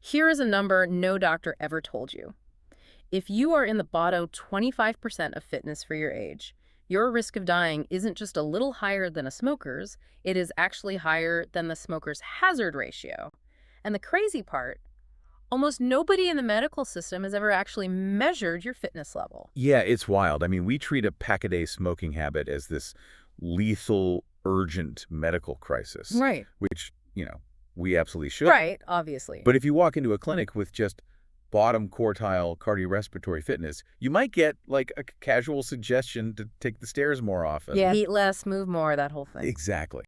Here is a number no doctor ever told you. If you are in the bottom 25% of fitness for your age, your risk of dying isn't just a little higher than a smoker's, it is actually higher than the smoker's hazard ratio. And the crazy part, almost nobody in the medical system has ever actually measured your fitness level. Yeah, it's wild. I mean, we treat a pack-a-day smoking habit as this lethal, urgent medical crisis. Right. Which, we absolutely should. Right, obviously. But if you walk into a clinic with just bottom quartile cardiorespiratory fitness, you might get like a casual suggestion to take the stairs more often. Yeah, eat less, move more, that whole thing. Exactly.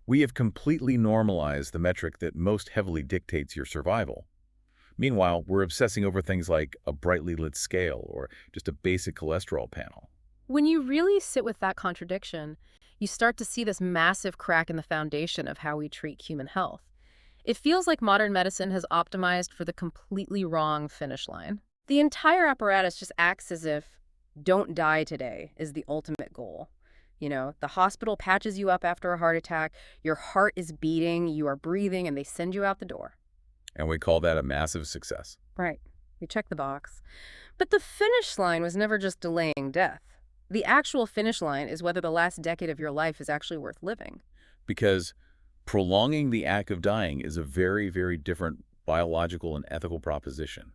We have completely normalized the metric that most heavily dictates your survival. Meanwhile, we're obsessing over things like a brightly lit scale or just a basic cholesterol panel. When you really sit with that contradiction, you start to see this massive crack in the foundation of how we treat human health. It feels like modern medicine has optimized for the completely wrong finish line. The entire apparatus just acts as if don't die today is the ultimate goal. The hospital patches you up after a heart attack, your heart is beating, you are breathing, and they send you out the door. And we call that a massive success. Right. We check the box. But the finish line was never just delaying death. The actual finish line is whether the last decade of your life is actually worth living. Because prolonging the act of dying is a very, very different biological and ethical proposition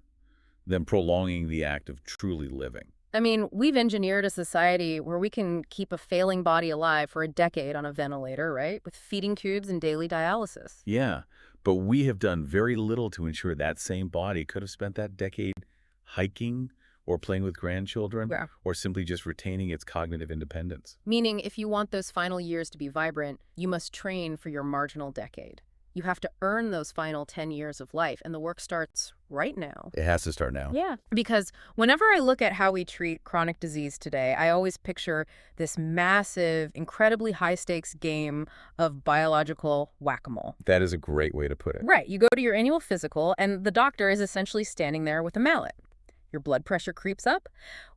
than prolonging the act of truly living. I mean, we've engineered a society where we can keep a failing body alive for a decade on a ventilator, right? With feeding tubes and daily dialysis. Yeah, but we have done very little to ensure that same body could have spent that decade hiking or playing with grandchildren, or simply just retaining its cognitive independence. Meaning, if you want those final years to be vibrant, you must train for your marginal decade. You have to earn those final 10 years of life, and the work starts right now. It has to start now. Yeah, because whenever I look at how we treat chronic disease today, I always picture this massive, incredibly high-stakes game of biological whack-a-mole. That is a great way to put it. Right. You go to your annual physical, and the doctor is essentially standing there with a mallet. Your blood pressure creeps up.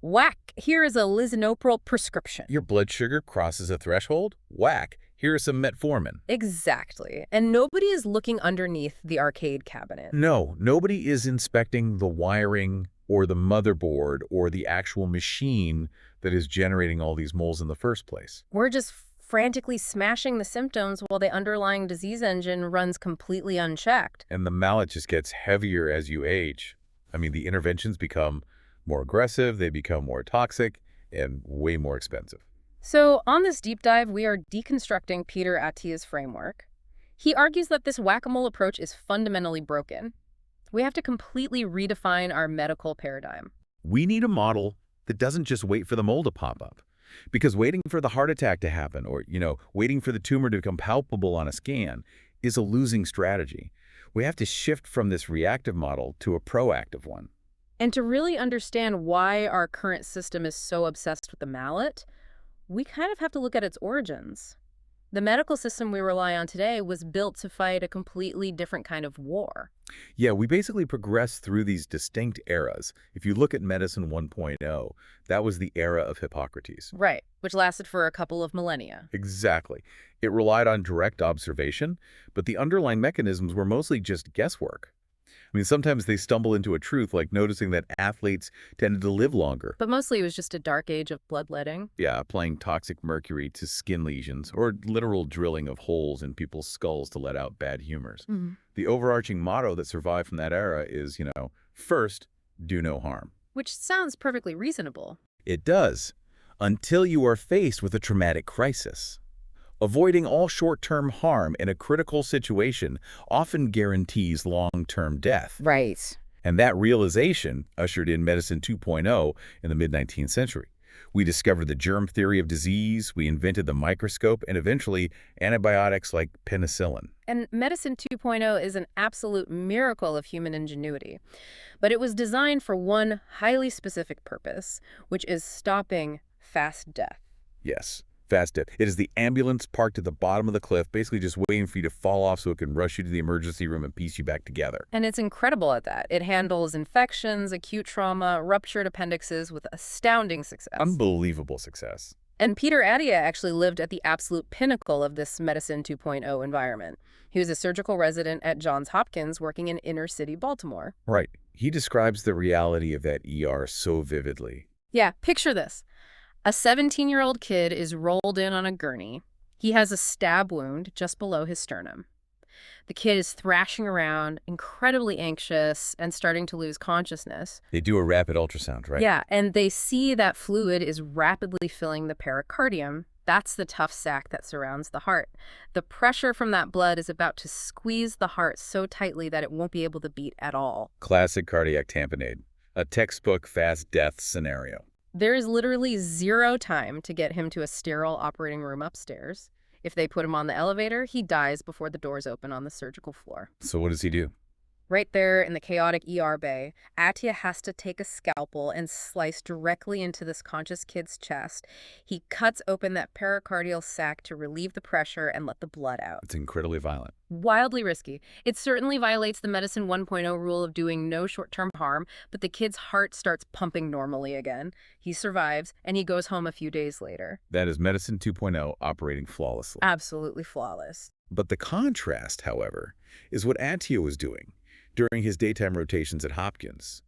Whack, here is a lisinopril prescription. Your blood sugar crosses a threshold. Whack, here is some metformin. Exactly. And nobody is looking underneath the arcade cabinet. No, nobody is inspecting the wiring or the motherboard or the actual machine that is generating all these moles in the first place. We're just frantically smashing the symptoms while the underlying disease engine runs completely unchecked. And the mallet just gets heavier as you age. I mean, the interventions become more aggressive, they become more toxic, and way more expensive. So on this deep dive, we are deconstructing Peter Attia's framework. He argues that this whack-a-mole approach is fundamentally broken. We have to completely redefine our medical paradigm. We need a model that doesn't just wait for the mole to pop up. Because waiting for the heart attack to happen or, waiting for the tumor to become palpable on a scan is a losing strategy. We have to shift from this reactive model to a proactive one. And to really understand why our current system is so obsessed with the mallet, we kind of have to look at its origins. The medical system we rely on today was built to fight a completely different kind of war. Yeah, we basically progressed through these distinct eras. If you look at Medicine 1.0, that was the era of Hippocrates. Right, which lasted for a couple of millennia. Exactly. It relied on direct observation, but the underlying mechanisms were mostly just guesswork. I mean, sometimes they stumble into a truth, like noticing that athletes tended to live longer. But mostly it was just a dark age of bloodletting. Yeah, applying toxic mercury to skin lesions, or literal drilling of holes in people's skulls to let out bad humors. Mm-hmm. The overarching motto that survived from that era is, first, do no harm. Which sounds perfectly reasonable. It does, until you are faced with a traumatic crisis. Avoiding all short-term harm in a critical situation often guarantees long-term death. Right. And that realization ushered in Medicine 2.0 in the mid-19th century. We discovered the germ theory of disease, we invented the microscope, and eventually antibiotics like penicillin. And Medicine 2.0 is an absolute miracle of human ingenuity. But it was designed for one highly specific purpose, which is stopping fast death. Yes. Fast death. It is the ambulance parked at the bottom of the cliff, basically just waiting for you to fall off so it can rush you to the emergency room and piece you back together. And it's incredible at that. It handles infections, acute trauma, ruptured appendixes with astounding success. Unbelievable success. And Peter Attia actually lived at the absolute pinnacle of this Medicine 2.0 environment. He was a surgical resident at Johns Hopkins working in inner-city Baltimore. Right. He describes the reality of that ER so vividly. Yeah, picture this. A 17-year-old kid is rolled in on a gurney. He has a stab wound just below his sternum. The kid is thrashing around, incredibly anxious, and starting to lose consciousness. They do a rapid ultrasound, right? Yeah, and they see that fluid is rapidly filling the pericardium. That's the tough sac that surrounds the heart. The pressure from that blood is about to squeeze the heart so tightly that it won't be able to beat at all. Classic cardiac tamponade, a textbook fast death scenario. There is literally zero time to get him to a sterile operating room upstairs. If they put him on the elevator, he dies before the doors open on the surgical floor. So what does he do? Right there in the chaotic ER bay, Attia has to take a scalpel and slice directly into this conscious kid's chest. He cuts open that pericardial sac to relieve the pressure and let the blood out. It's incredibly violent. Wildly risky. It certainly violates the Medicine 1.0 rule of doing no short-term harm, but the kid's heart starts pumping normally again. He survives, and he goes home a few days later. That is Medicine 2.0 operating flawlessly. Absolutely flawless. But the contrast, however, is what Attia was doing during his daytime rotations at Hopkins.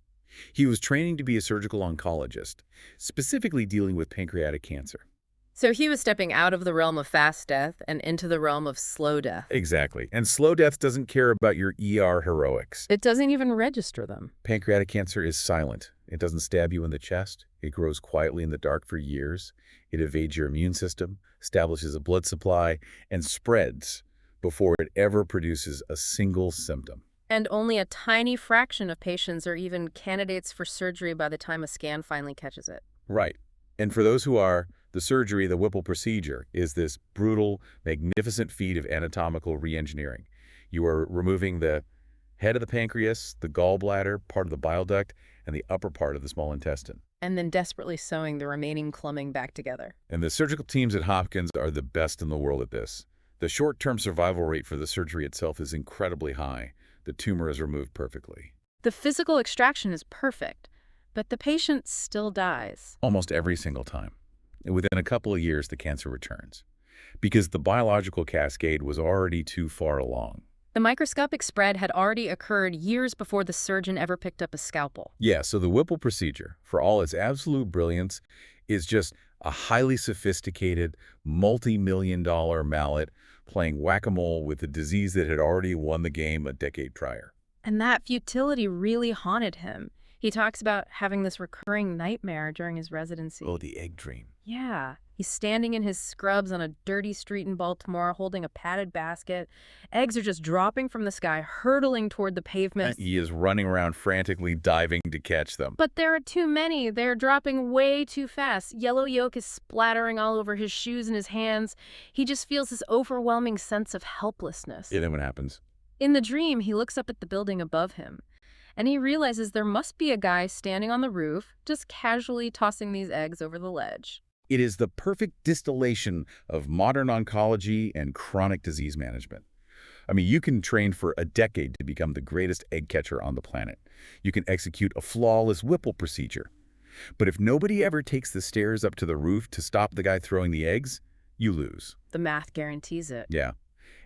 He was training to be a surgical oncologist, specifically dealing with pancreatic cancer. So he was stepping out of the realm of fast death and into the realm of slow death. Exactly. And slow death doesn't care about your ER heroics. It doesn't even register them. Pancreatic cancer is silent. It doesn't stab you in the chest. It grows quietly in the dark for years. It evades your immune system, establishes a blood supply, and spreads before it ever produces a single symptom. And only a tiny fraction of patients are even candidates for surgery by the time a scan finally catches it. Right. And for those who are, the surgery, the Whipple procedure, is this brutal, magnificent feat of anatomical reengineering. You are removing the head of the pancreas, the gallbladder, part of the bile duct, and the upper part of the small intestine. And then desperately sewing the remaining clumping back together. And the surgical teams at Hopkins are the best in the world at this. The short-term survival rate for the surgery itself is incredibly high. The tumor is removed perfectly. The physical extraction is perfect, but the patient still dies. Almost every single time. And within a couple of years, the cancer returns, because the biological cascade was already too far along. The microscopic spread had already occurred years before the surgeon ever picked up a scalpel. Yeah, so the Whipple procedure, for all its absolute brilliance, is just a highly sophisticated, multi-million-dollar mallet playing whack-a-mole with a disease that had already won the game a decade prior. And that futility really haunted him. He talks about having this recurring nightmare during his residency. Oh, the egg dream. Yeah. He's standing in his scrubs on a dirty street in Baltimore holding a padded basket. Eggs are just dropping from the sky, hurtling toward the pavement. He is running around frantically diving to catch them. But there are too many. They're dropping way too fast. Yellow yolk is splattering all over his shoes and his hands. He just feels this overwhelming sense of helplessness. Yeah, then what happens? In the dream, he looks up at the building above him, and he realizes there must be a guy standing on the roof, just casually tossing these eggs over the ledge. It is the perfect distillation of modern oncology and chronic disease management. I mean, you can train for a decade to become the greatest egg catcher on the planet. You can execute a flawless Whipple procedure. But if nobody ever takes the stairs up to the roof to stop the guy throwing the eggs, you lose. The math guarantees it. Yeah.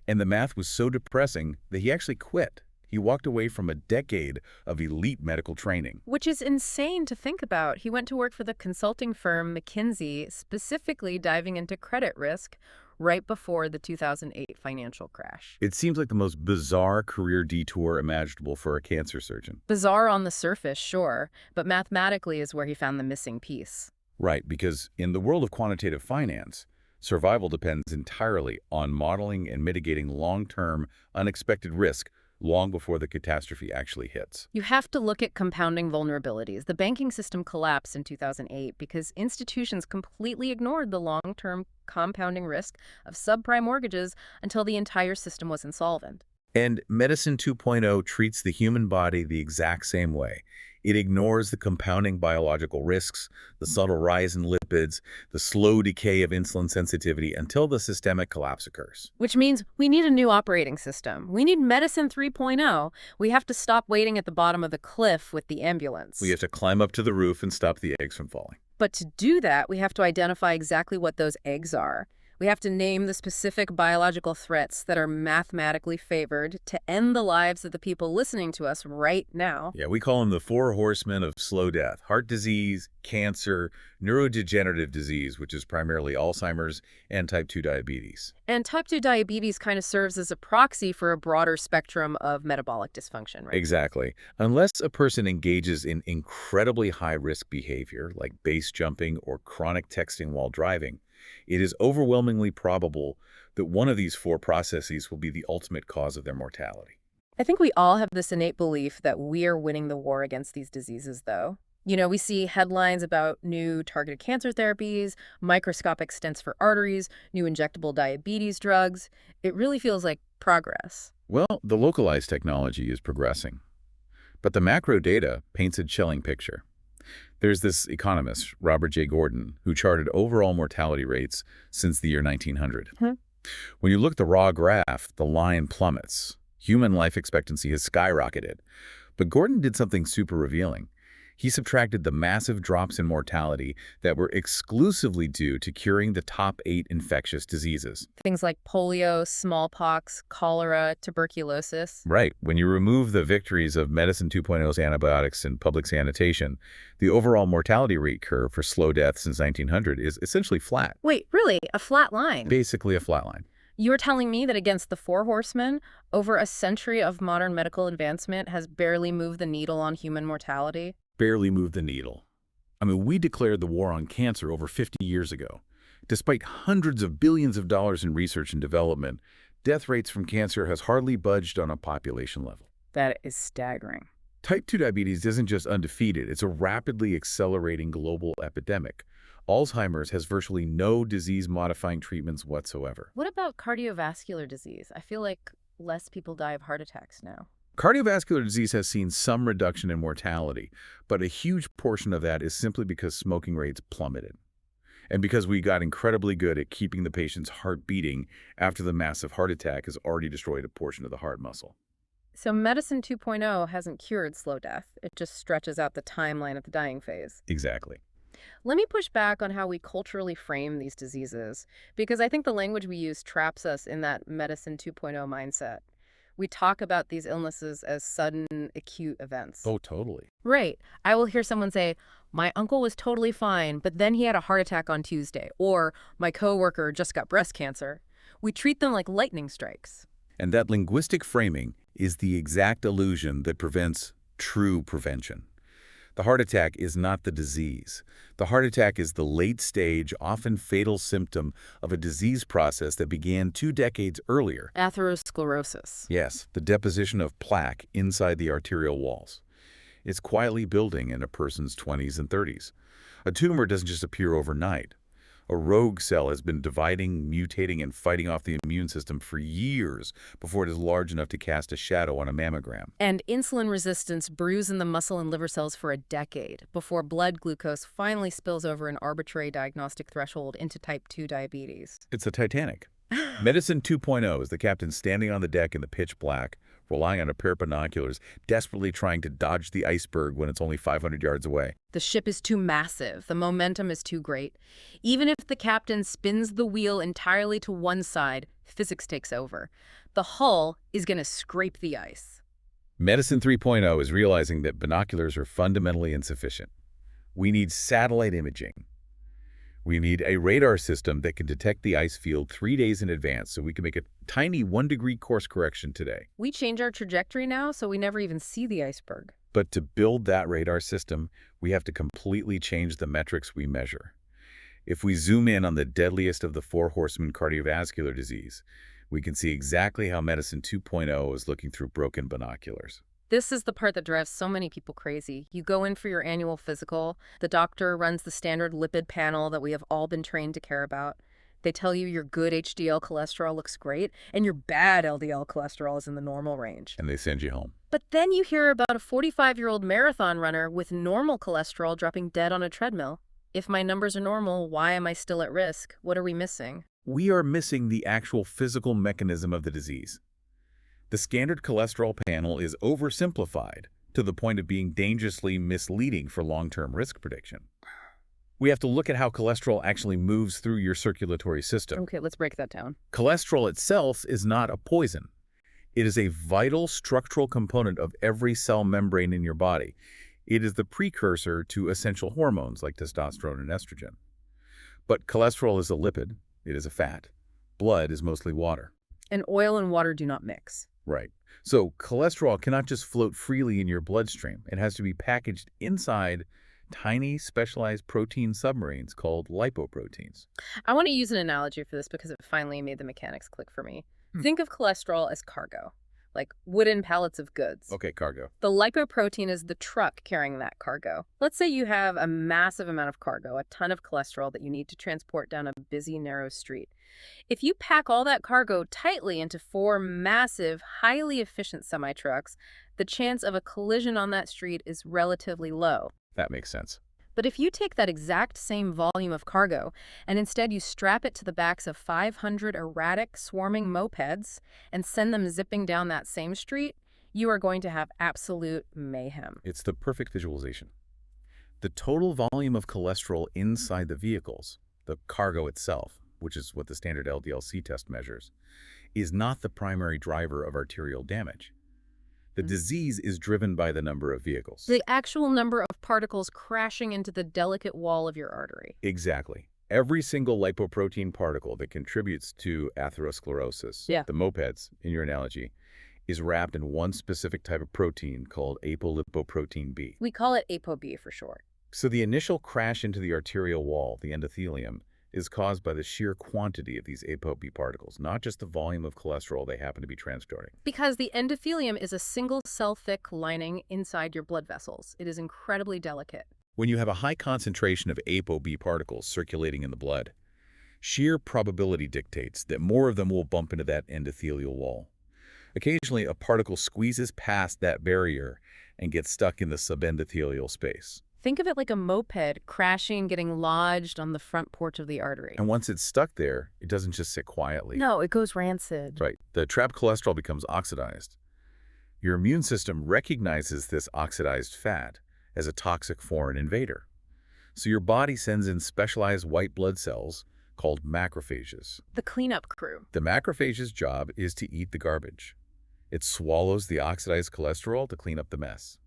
And the math was so depressing that he actually quit. He walked away from a decade of elite medical training. Which is insane to think about. He went to work for the consulting firm McKinsey, specifically diving into credit risk right before the 2008 financial crash. It seems like the most bizarre career detour imaginable for a cancer surgeon. Bizarre on the surface, sure, but mathematically is where he found the missing piece. Right, because in the world of quantitative finance, survival depends entirely on modeling and mitigating long-term, unexpected risk long before the catastrophe actually hits. You have to look at compounding vulnerabilities. The banking system collapsed in 2008 because institutions completely ignored the long-term compounding risk of subprime mortgages until the entire system was insolvent. And Medicine 2.0 treats the human body the exact same way. It ignores the compounding biological risks, the subtle rise in lipids, the slow decay of insulin sensitivity until the systemic collapse occurs. Which means we need a new operating system. We need Medicine 3.0. We have to stop waiting at the bottom of the cliff with the ambulance. We have to climb up to the roof and stop the eggs from falling. But to do that, we have to identify exactly what those eggs are. We have to name the specific biological threats that are mathematically favored to end the lives of the people listening to us right now. Yeah, we call them the Four Horsemen of slow death: heart disease, cancer, neurodegenerative disease, which is primarily Alzheimer's, and type 2 diabetes. And type 2 diabetes kind of serves as a proxy for a broader spectrum of metabolic dysfunction, right? Exactly. Unless a person engages in incredibly high-risk behavior, like base jumping or chronic texting while driving, it is overwhelmingly probable that one of these four processes will be the ultimate cause of their mortality. I think we all have this innate belief that we're winning the war against these diseases, though. We see headlines about new targeted cancer therapies, microscopic stents for arteries, new injectable diabetes drugs. It really feels like progress. Well, the localized technology is progressing, but the macro data paints a chilling picture. There's this economist, Robert J. Gordon, who charted overall mortality rates since the year 1900. When you look at the raw graph, the line plummets. Human life expectancy has skyrocketed. But Gordon did something super revealing. He subtracted the massive drops in mortality that were exclusively due to curing the top 8 infectious diseases. Things like polio, smallpox, cholera, tuberculosis. Right. When you remove the victories of Medicine 2.0's antibiotics and public sanitation, the overall mortality rate curve for slow death since 1900 is essentially flat. Wait, really? A flat line? Basically a flat line. You're telling me that against the Four Horsemen, over a century of modern medical advancement has barely moved the needle on human mortality? Barely moved the needle. I mean, we declared the war on cancer over 50 years ago. Despite hundreds of billions of dollars in research and development, death rates from cancer has hardly budged on a population level. That is staggering. Type 2 diabetes isn't just undefeated, it's a rapidly accelerating global epidemic. Alzheimer's has virtually no disease-modifying treatments whatsoever. What about cardiovascular disease? I feel like less people die of heart attacks now. Cardiovascular disease has seen some reduction in mortality, but a huge portion of that is simply because smoking rates plummeted. And because we got incredibly good at keeping the patient's heart beating after the massive heart attack has already destroyed a portion of the heart muscle. So Medicine 2.0 hasn't cured slow death. It just stretches out the timeline of the dying phase. Exactly. Let me push back on how we culturally frame these diseases, because I think the language we use traps us in that Medicine 2.0 mindset. We talk about these illnesses as sudden, acute events. Oh, totally. Right. I will hear someone say, my uncle was totally fine, but then he had a heart attack on Tuesday, or my coworker just got breast cancer. We treat them like lightning strikes. And that linguistic framing is the exact illusion that prevents true prevention. The heart attack is not the disease. The heart attack is the late-stage, often fatal symptom of a disease process that began 2 decades earlier. Atherosclerosis. Yes, the deposition of plaque inside the arterial walls. It's quietly building in a person's 20s and 30s. A tumor doesn't just appear overnight. A rogue cell has been dividing, mutating, and fighting off the immune system for years before it is large enough to cast a shadow on a mammogram. And insulin resistance brews in the muscle and liver cells for a decade before blood glucose finally spills over an arbitrary diagnostic threshold into type 2 diabetes. It's the Titanic. Medicine 2.0 is the captain standing on the deck in the pitch black, relying on a pair of binoculars, desperately trying to dodge the iceberg when it's only 500 yards away. The ship is too massive. The momentum is too great. Even if the captain spins the wheel entirely to one side, physics takes over. The hull is going to scrape the ice. Medicine 3.0 is realizing that binoculars are fundamentally insufficient. We need satellite imaging. We need a radar system that can detect the ice field 3 days in advance so we can make a tiny 1-degree course correction today. We change our trajectory now so we never even see the iceberg. But to build that radar system, we have to completely change the metrics we measure. If we zoom in on the deadliest of the Four Horsemen cardiovascular disease, we can see exactly how Medicine 2.0 is looking through broken binoculars. This is the part that drives so many people crazy. You go in for your annual physical. The doctor runs the standard lipid panel that we have all been trained to care about. They tell you your good HDL cholesterol looks great and your bad LDL cholesterol is in the normal range. And they send you home. But then you hear about a 45-year-old marathon runner with normal cholesterol dropping dead on a treadmill. If my numbers are normal, why am I still at risk? What are we missing? We are missing the actual physical mechanism of the disease. The standard cholesterol panel is oversimplified to the point of being dangerously misleading for long-term risk prediction. We have to look at how cholesterol actually moves through your circulatory system. Okay, let's break that down. Cholesterol itself is not a poison. It is a vital structural component of every cell membrane in your body. It is the precursor to essential hormones like testosterone and estrogen. But cholesterol is a lipid. It is a fat. Blood is mostly water. And oil and water do not mix. Right. So cholesterol cannot just float freely in your bloodstream. It has to be packaged inside tiny specialized protein submarines called lipoproteins. I want to use an analogy for this because it finally made the mechanics click for me. Think of cholesterol as cargo, like wooden pallets of goods. Okay, cargo. The lipoprotein is the truck carrying that cargo. Let's say you have a massive amount of cargo, a ton of cholesterol that you need to transport down a busy, narrow street. If you pack all that cargo tightly into 4 massive, highly efficient semi-trucks, the chance of a collision on that street is relatively low. That makes sense. But if you take that exact same volume of cargo and instead you strap it to the backs of 500 erratic, swarming mopeds and send them zipping down that same street, you are going to have absolute mayhem. It's the perfect visualization. The total volume of cholesterol inside the vehicles, the cargo itself, which is what the standard LDL-C test measures, is not the primary driver of arterial damage. The disease is driven by the number of vehicles. The actual number of particles crashing into the delicate wall of your artery. Exactly. Every single lipoprotein particle that contributes to atherosclerosis, the mopeds, in your analogy, is wrapped in one specific type of protein called apolipoprotein B. We call it apoB for short. So the initial crash into the arterial wall, the endothelium, is caused by the sheer quantity of these apoB particles, not just the volume of cholesterol they happen to be transporting. Because the endothelium is a single cell-thick lining inside your blood vessels. It is incredibly delicate. When you have a high concentration of apoB particles circulating in the blood, sheer probability dictates that more of them will bump into that endothelial wall. Occasionally, a particle squeezes past that barrier and gets stuck in the subendothelial space. Think of it like a moped crashing and getting lodged on the front porch of the artery. And once it's stuck there, it doesn't just sit quietly. No, it goes rancid. Right. The trapped cholesterol becomes oxidized. Your immune system recognizes this oxidized fat as a toxic foreign invader. So your body sends in specialized white blood cells called macrophages. The cleanup crew. The macrophage's job is to eat the garbage. It swallows the oxidized cholesterol to clean up the mess.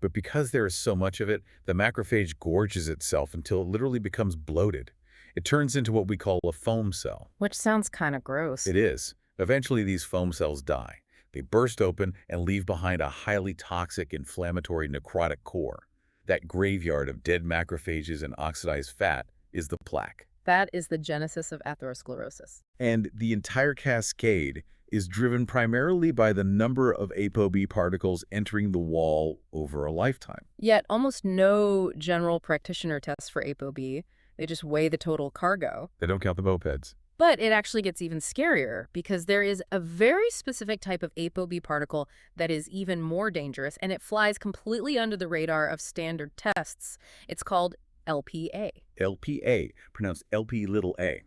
But because there is so much of it, the macrophage gorges itself until it literally becomes bloated. It turns into what we call a foam cell. Which sounds kind of gross. It is. Eventually, these foam cells die. They burst open and leave behind a highly toxic, inflammatory, necrotic core. That graveyard of dead macrophages and oxidized fat is the plaque. That is the genesis of atherosclerosis. And the entire cascade is driven primarily by the number of apoB particles entering the wall over a lifetime. Yet almost no general practitioner tests for apoB. They just weigh the total cargo. They don't count the mopeds. But it actually gets even scarier because there is a very specific type of apoB particle that is even more dangerous, and it flies completely under the radar of standard tests. It's called LPA. LPA, pronounced LP(a).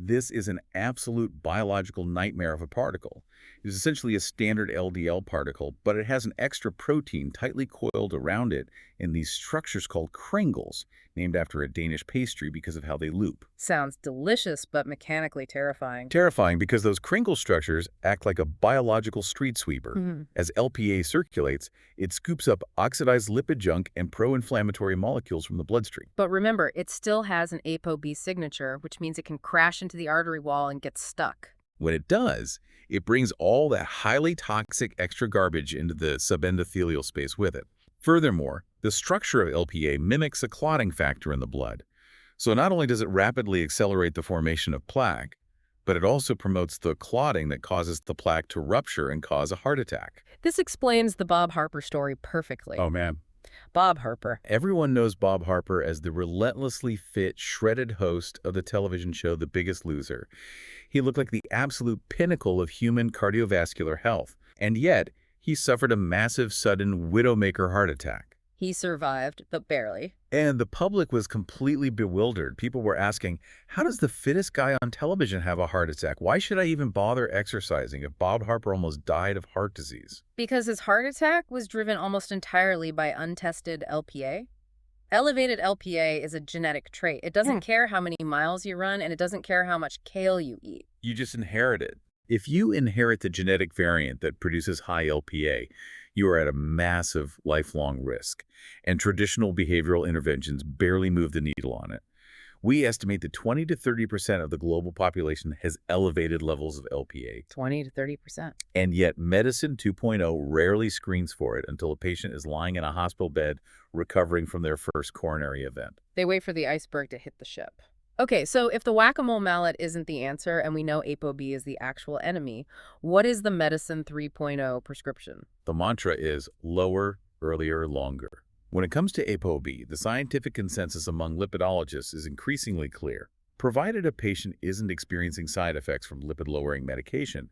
This is an absolute biological nightmare of a particle. It is essentially a standard LDL particle, but it has an extra protein tightly coiled around it in these structures called kringles, named after a Danish pastry because of how they loop. Sounds delicious, but mechanically terrifying. Terrifying because those kringle structures act like a biological street sweeper. As LPA circulates, it scoops up oxidized lipid junk and pro-inflammatory molecules from the bloodstream. But remember, it still has an apoB signature, which means it can crash into the artery wall and get stuck. When it does, it brings all that highly toxic extra garbage into the subendothelial space with it. Furthermore, the structure of LPA mimics a clotting factor in the blood. So not only does it rapidly accelerate the formation of plaque, but it also promotes the clotting that causes the plaque to rupture and cause a heart attack. This explains the Bob Harper story perfectly. Oh, man. Bob Harper. Everyone knows Bob Harper as the relentlessly fit, shredded host of the television show The Biggest Loser. He looked like the absolute pinnacle of human cardiovascular health, and yet he suffered a massive, sudden, widowmaker heart attack. He survived, but barely. And the public was completely bewildered. People were asking, how does the fittest guy on television have a heart attack? Why should I even bother exercising if Bob Harper almost died of heart disease? Because his heart attack was driven almost entirely by untested LPA. Elevated LPA is a genetic trait. It doesn't care how many miles you run, and it doesn't care how much kale you eat. You just inherit it. If you inherit the genetic variant that produces high LPA, you are at a massive lifelong risk, and traditional behavioral interventions barely move the needle on it. We estimate that 20 to 30% of the global population has elevated levels of LPA. 20 to 30%. And yet Medicine 2.0 rarely screens for it until a patient is lying in a hospital bed recovering from their first coronary event. They wait for the iceberg to hit the ship. Okay, so if the whack-a-mole mallet isn't the answer and we know apoB is the actual enemy, what is the Medicine 3.0 prescription? The mantra is lower, earlier, longer. When it comes to apoB, the scientific consensus among lipidologists is increasingly clear. Provided a patient isn't experiencing side effects from lipid-lowering medication,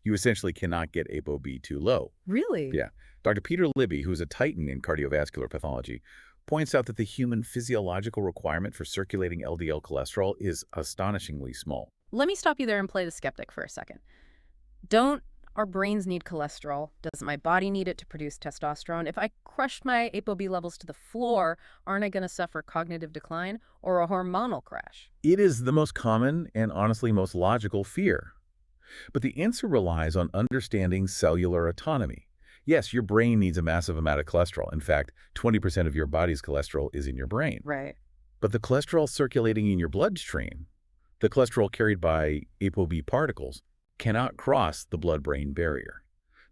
you essentially cannot get apoB too low. Really? Yeah. Dr. Peter Libby, who is a titan in cardiovascular pathology, points out that the human physiological requirement for circulating LDL cholesterol is astonishingly small. Let me stop you there and play the skeptic for a second. Don't our brains need cholesterol? Doesn't my body need it to produce testosterone? If I crushed my apoB levels to the floor, aren't I going to suffer cognitive decline or a hormonal crash? It is the most common and honestly most logical fear. But the answer relies on understanding cellular autonomy. Yes, your brain needs a massive amount of cholesterol. In fact, 20% of your body's cholesterol is in your brain. Right. But the cholesterol circulating in your bloodstream, the cholesterol carried by apoB particles, cannot cross the blood-brain barrier.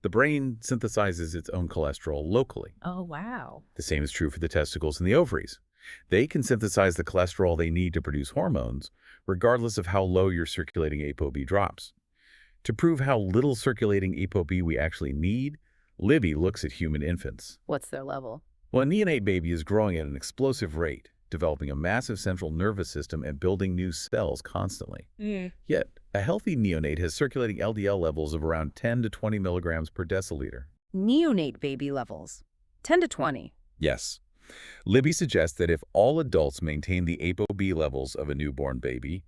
The brain synthesizes its own cholesterol locally. Oh, wow. The same is true for the testicles and the ovaries. They can synthesize the cholesterol they need to produce hormones, regardless of how low your circulating apoB drops. To prove how little circulating apoB we actually need, Libby looks at human infants. What's their level? Well, a neonate baby is growing at an explosive rate, developing a massive central nervous system and building new cells constantly. Yet, a healthy neonate has circulating LDL levels of around 10 to 20 milligrams per deciliter. Neonate baby levels. 10 to 20. Yes. Libby suggests that if all adults maintain the apoB levels of a newborn baby,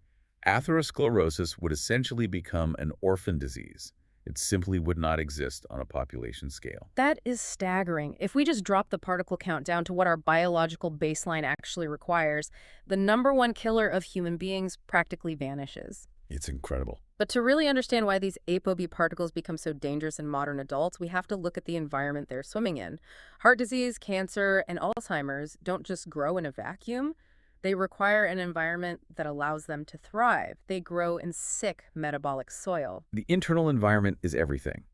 atherosclerosis would essentially become an orphan disease. It simply would not exist on a population scale. That is staggering. If we just drop the particle count down to what our biological baseline actually requires, the #1 killer of human beings practically vanishes. It's incredible. But to really understand why these apoB particles become so dangerous in modern adults, we have to look at the environment they're swimming in. Heart disease, cancer, and Alzheimer's don't just grow in a vacuum. They require an environment that allows them to thrive. They grow in sick metabolic soil. The internal environment is everything.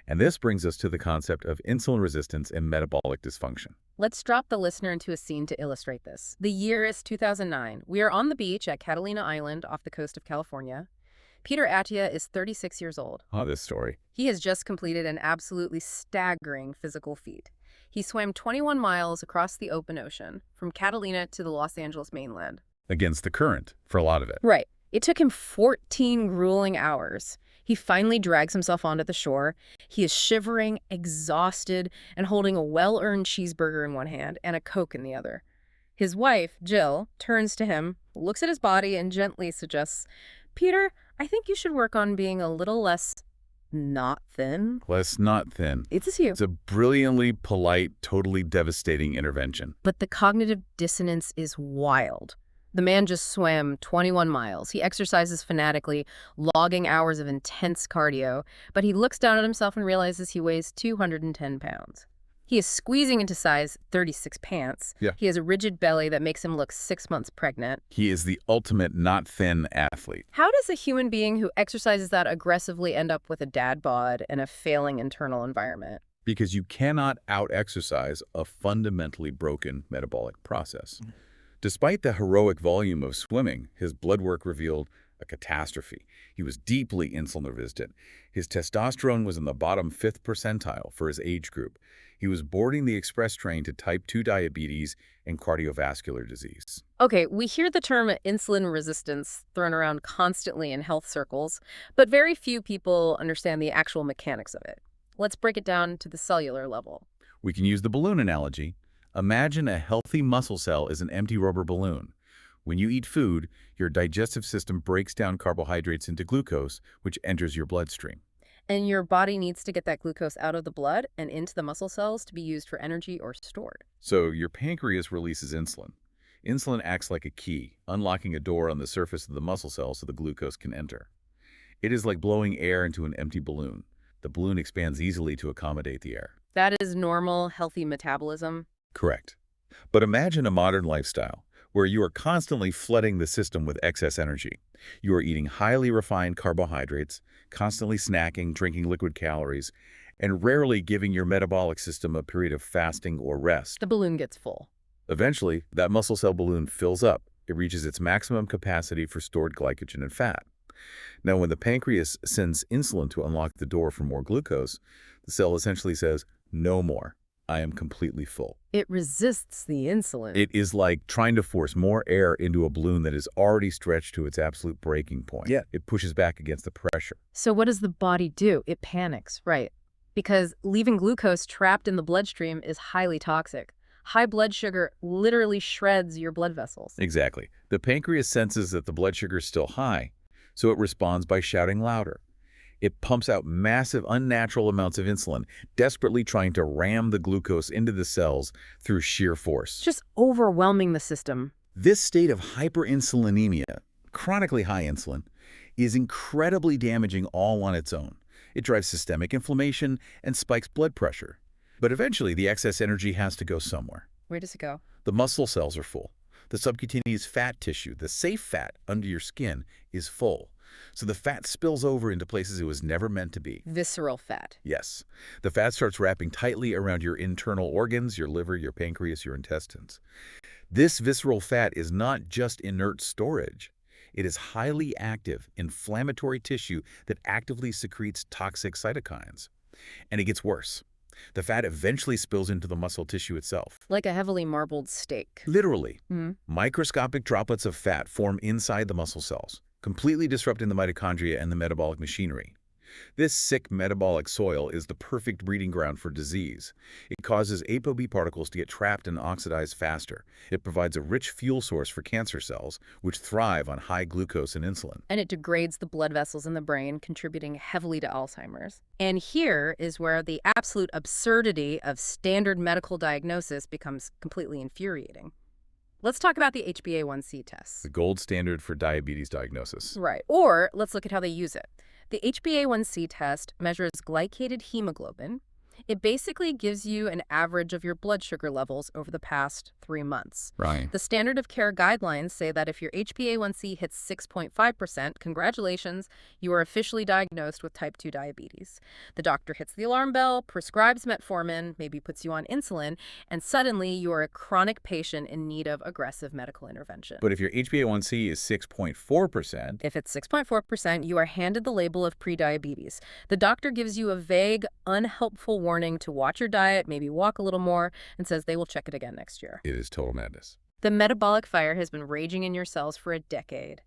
And this brings us to the concept of insulin resistance and metabolic dysfunction. Let's drop the listener into a scene to illustrate this. The year is 2009. We are on the beach at Catalina Island off the coast of California. Peter Attia is 36 years old. This story. He has just completed an absolutely staggering physical feat. He swam 21 miles across the open ocean, from Catalina to the Los Angeles mainland. Against the current, for a lot of it. Right. It took him 14 grueling hours. He finally drags himself onto the shore. He is shivering, exhausted, and holding a well-earned cheeseburger in one hand and a Coke in the other. His wife, Jill, turns to him, looks at his body, and gently suggests, "Peter, I think you should work on being a little less not thin." Less not thin. It's you. It's a brilliantly polite, totally devastating intervention. But the cognitive dissonance is wild. The man just swam 21 miles. He exercises fanatically, logging hours of intense cardio, but he looks down at himself and realizes he weighs 210 pounds. He is squeezing into size 36 pants. Yeah. He has a rigid belly that makes him look 6 months pregnant. He is the ultimate not thin athlete. How does a human being who exercises that aggressively end up with a dad bod and a failing internal environment? Because you cannot out-exercise a fundamentally broken metabolic process. Despite the heroic volume of swimming, his blood work revealed a catastrophe. He was deeply insulin-resistant. His testosterone was in the bottom 5th percentile for his age group. He was boarding the express train to type 2 diabetes and cardiovascular disease. Okay, we hear the term insulin resistance thrown around constantly in health circles, but very few people understand the actual mechanics of it. Let's break it down to the cellular level. We can use the balloon analogy. Imagine a healthy muscle cell is an empty rubber balloon. When you eat food, your digestive system breaks down carbohydrates into glucose, which enters your bloodstream. And your body needs to get that glucose out of the blood and into the muscle cells to be used for energy or stored. So your pancreas releases insulin. Insulin acts like a key, unlocking a door on the surface of the muscle cell so the glucose can enter. It is like blowing air into an empty balloon. The balloon expands easily to accommodate the air. That is normal, healthy metabolism. Correct. But imagine a modern lifestyle where you are constantly flooding the system with excess energy. You are eating highly refined carbohydrates, constantly snacking, drinking liquid calories, and rarely giving your metabolic system a period of fasting or rest. The balloon gets full. Eventually, that muscle cell balloon fills up. It reaches its maximum capacity for stored glycogen and fat. Now, when the pancreas sends insulin to unlock the door for more glucose, the cell essentially says, "No more. I am completely full." It resists the insulin. It is like trying to force more air into a balloon that is already stretched to its absolute breaking point. Yeah. It pushes back against the pressure. So what does the body do? It panics, right? Because leaving glucose trapped in the bloodstream is highly toxic. High blood sugar literally shreds your blood vessels. Exactly. The pancreas senses that the blood sugar is still high, so it responds by shouting louder. It pumps out massive, unnatural amounts of insulin, desperately trying to ram the glucose into the cells through sheer force. Just overwhelming the system. This state of hyperinsulinemia, chronically high insulin, is incredibly damaging all on its own. It drives systemic inflammation and spikes blood pressure. But eventually, the excess energy has to go somewhere. Where does it go? The muscle cells are full. The subcutaneous fat tissue, the safe fat under your skin, is full. So the fat spills over into places it was never meant to be. Visceral fat. Yes. The fat starts wrapping tightly around your internal organs, your liver, your pancreas, your intestines. This visceral fat is not just inert storage. It is highly active, inflammatory tissue that actively secretes toxic cytokines. And it gets worse. The fat eventually spills into the muscle tissue itself. Like a heavily marbled steak. Literally. Microscopic droplets of fat form inside the muscle cells, completely disrupting the mitochondria and the metabolic machinery. This sick metabolic soil is the perfect breeding ground for disease. It causes apoB particles to get trapped and oxidize faster. It provides a rich fuel source for cancer cells, which thrive on high glucose and insulin. And it degrades the blood vessels in the brain, contributing heavily to Alzheimer's. And here is where the absolute absurdity of standard medical diagnosis becomes completely infuriating. Let's talk about the HbA1c tests. The gold standard for diabetes diagnosis. Right. Or let's look at how they use it. The HbA1c test measures glycated hemoglobin. It basically gives you an average of your blood sugar levels over the past 3 months. Right. The standard of care guidelines say that if your HbA1c hits 6.5%, congratulations, you are officially diagnosed with type 2 diabetes. The doctor hits the alarm bell, prescribes metformin, maybe puts you on insulin, and suddenly you are a chronic patient in need of aggressive medical intervention. But if your HbA1c is 6.4%, If it's 6.4%, you are handed the label of prediabetes. The doctor gives you a vague, unhelpful warning to watch your diet, maybe walk a little more, and says they will check it again next year. it is total madness. The metabolic fire has been raging in your cells for a decade.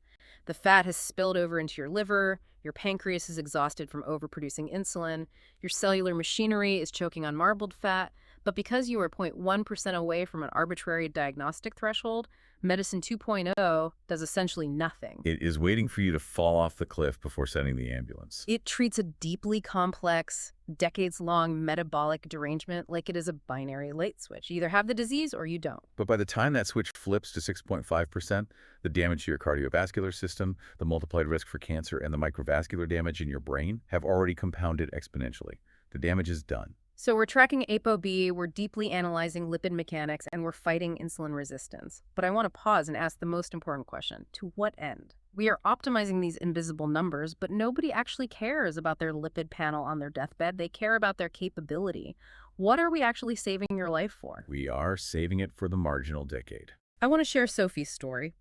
The fat has spilled over into your liver, your pancreas is exhausted from overproducing insulin, your cellular machinery is choking on marbled fat, but because you are 0.1% away from an arbitrary diagnostic threshold, Medicine 2.0 does essentially nothing. It is waiting for you to fall off the cliff before sending the ambulance. It treats a deeply complex, decades-long metabolic derangement like it is a binary light switch. You either have the disease or you don't. But by the time that switch flips to 6.5%, the damage to your cardiovascular system, the multiplied risk for cancer, and the microvascular damage in your brain have already compounded exponentially. The damage is done. So we're tracking apoB, we're deeply analyzing lipid mechanics, and we're fighting insulin resistance. But I want to pause and ask the most important question. To what end? We are optimizing these invisible numbers, but nobody actually cares about their lipid panel on their deathbed. They care about their capability. What are we actually saving your life for? We are saving it for the marginal decade. I want to share Sophie's story.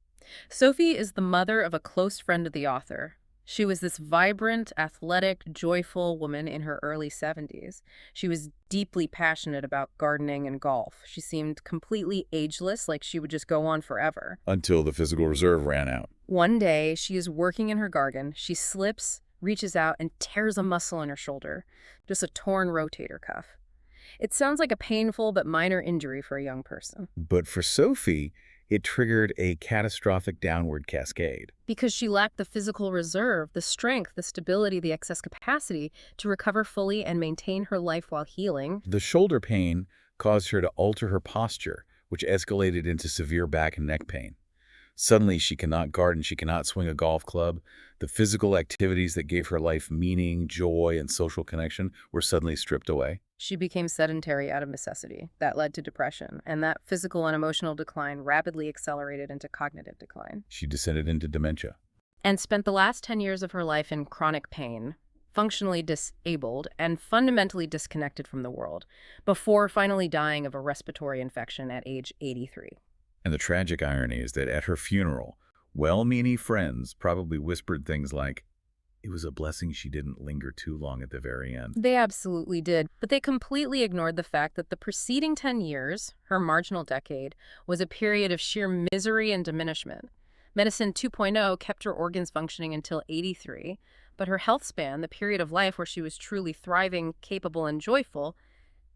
Sophie is the mother of a close friend of the author. She was this vibrant, athletic, joyful woman in her early 70s. She was deeply passionate about gardening and golf. She seemed completely ageless, like she would just go on forever. Until the physical reserve ran out. One day, she is working in her garden. She slips, reaches out, and tears a muscle in her shoulder, just a torn rotator cuff. It sounds like a painful but minor injury for a young person. But for Sophie, it triggered a catastrophic downward cascade. Because she lacked the physical reserve, the strength, the stability, the excess capacity to recover fully and maintain her life while healing. The shoulder pain caused her to alter her posture, which escalated into severe back and neck pain. Suddenly, she cannot garden, she cannot swing a golf club. The physical activities that gave her life meaning, joy, and social connection were suddenly stripped away. She became sedentary out of necessity. That led to depression, and that physical and emotional decline rapidly accelerated into cognitive decline. She descended into dementia. And spent the last 10 years of her life in chronic pain, functionally disabled, and fundamentally disconnected from the world, before finally dying of a respiratory infection at age 83. And the tragic irony is that at her funeral, well-meaning friends probably whispered things like, "It was a blessing she didn't linger too long at the very end." They absolutely did, but they completely ignored the fact that the preceding 10 years, her marginal decade, was a period of sheer misery and diminishment. Medicine 2.0 kept her organs functioning until 83, but her health span, the period of life where she was truly thriving, capable, and joyful,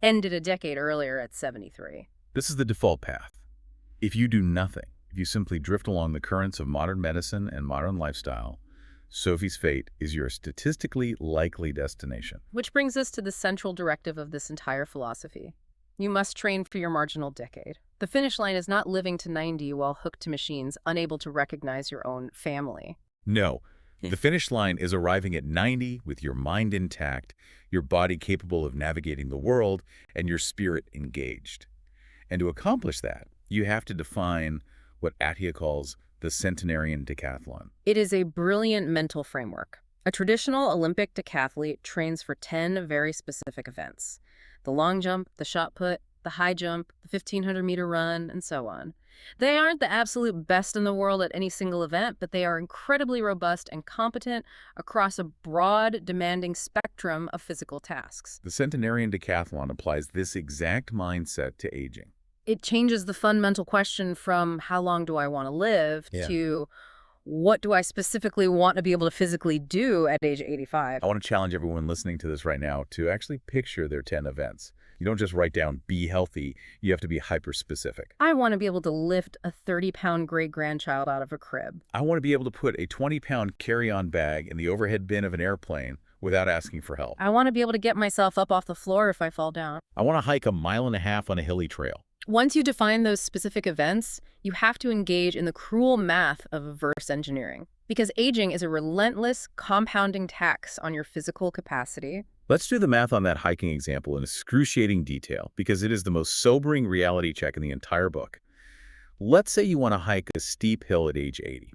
ended a decade earlier at 73. This is the default path. If you do nothing, if you simply drift along the currents of modern medicine and modern lifestyle, Sophie's fate is your statistically likely destination. Which brings us to the central directive of this entire philosophy. You must train for your marginal decade. The finish line is not living to 90 while hooked to machines, unable to recognize your own family. No, the finish line is arriving at 90 with your mind intact, your body capable of navigating the world, and your spirit engaged. And to accomplish that, you have to define what Attia calls the Centenarian Decathlon. It is a brilliant mental framework. A traditional Olympic decathlete trains for 10 very specific events: the long jump, the shot put, the high jump, the 1,500-meter run, and so on. They aren't the absolute best in the world at any single event, but they are incredibly robust and competent across a broad, demanding spectrum of physical tasks. The Centenarian Decathlon applies this exact mindset to aging. It changes the fundamental question from how long do I want to live to what do I specifically want to be able to physically do at age 85? I want to challenge everyone listening to this right now to actually picture their 10 events. You don't just write down, "be healthy." You have to be hyper-specific. I want to be able to lift a 30-pound great-grandchild out of a crib. I want to be able to put a 20-pound carry-on bag in the overhead bin of an airplane without asking for help. I want to be able to get myself up off the floor if I fall down. I want to hike 1.5 miles on a hilly trail. Once you define those specific events, you have to engage in the cruel math of reverse engineering. Because aging is a relentless, compounding tax on your physical capacity. Let's do the math on that hiking example in excruciating detail, because it is the most sobering reality check in the entire book. Let's say you want to hike a steep hill at age 80.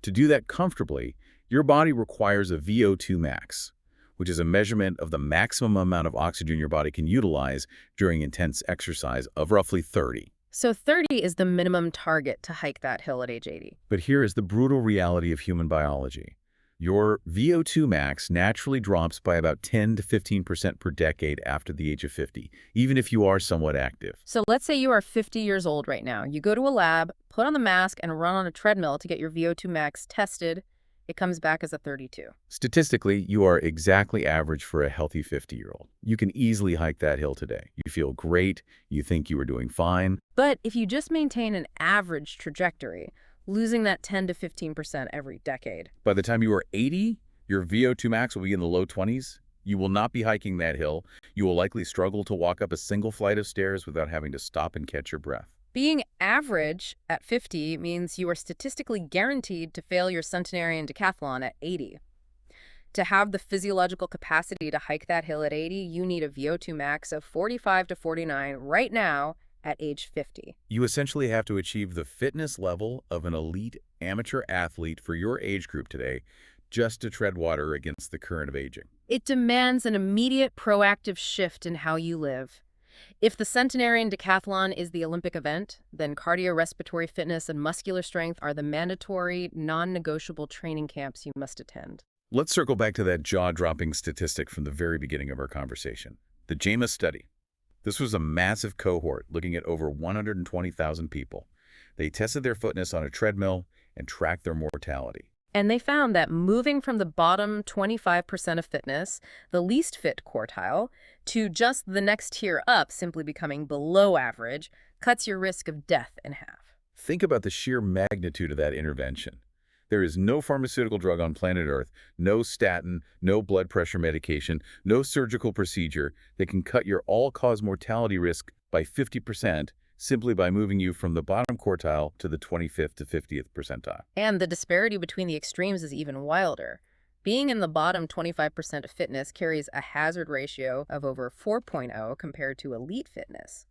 To do that comfortably, your body requires a VO2 max, which is a measurement of the maximum amount of oxygen your body can utilize during intense exercise of roughly 30. So 30 is the minimum target to hike that hill at age 80. But here is the brutal reality of human biology. Your VO2 max naturally drops by about 10 to 15% per decade after the age of 50, even if you are somewhat active. So let's say you are 50 years old right now. You go to a lab, put on the mask, and run on a treadmill to get your VO2 max tested. It comes back as a 32. Statistically, you are exactly average for a healthy 50-year-old. You can easily hike that hill today. You feel great. You think you are doing fine. But if you just maintain an average trajectory, losing that 10 to 15% every decade. By the time you are 80, your VO2 max will be in the low 20s. You will not be hiking that hill. You will likely struggle to walk up a single flight of stairs without having to stop and catch your breath. Being average at 50 means you are statistically guaranteed to fail your Centenarian Decathlon at 80. To have the physiological capacity to hike that hill at 80, you need a VO2 max of 45 to 49 right now at age 50. You essentially have to achieve the fitness level of an elite amateur athlete for your age group today just to tread water against the current of aging. It demands an immediate proactive shift in how you live. If the Centenarian Decathlon is the Olympic event, then cardiorespiratory fitness and muscular strength are the mandatory, non-negotiable training camps you must attend. Let's circle back to that jaw-dropping statistic from the very beginning of our conversation. The JAMA study. This was a massive cohort looking at over 120,000 people. They tested their fitness on a treadmill and tracked their mortality. And they found that moving from the bottom 25% of fitness, the least fit quartile, to just the next tier up, simply becoming below average, cuts your risk of death in half. Think about the sheer magnitude of that intervention. There is no pharmaceutical drug on planet Earth, no statin, no blood pressure medication, no surgical procedure that can cut your all-cause mortality risk by 50% simply by moving you from the bottom quartile to the 25th to 50th percentile. And the disparity between the extremes is even wilder. Being in the bottom 25% of fitness carries a hazard ratio of over 4.0 compared to elite fitness.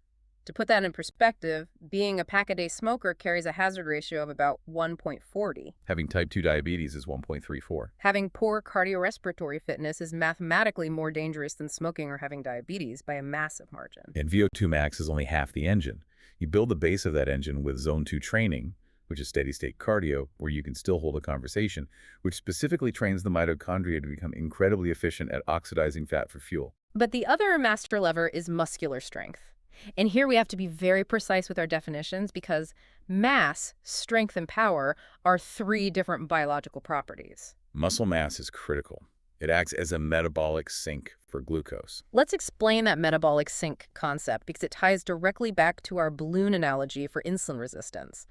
To put that in perspective, being a pack-a-day smoker carries a hazard ratio of about 1.40. Having type 2 diabetes is 1.34. Having poor cardiorespiratory fitness is mathematically more dangerous than smoking or having diabetes by a massive margin. And VO2 max is only half the engine. You build the base of that engine with zone 2 training, which is steady-state cardio, where you can still hold a conversation, which specifically trains the mitochondria to become incredibly efficient at oxidizing fat for fuel. But the other master lever is muscular strength. And here we have to be very precise with our definitions because mass, strength, and power are three different biological properties. Muscle mass is critical. It acts as a metabolic sink for glucose. Let's explain that metabolic sink concept because it ties directly back to our balloon analogy for insulin resistance.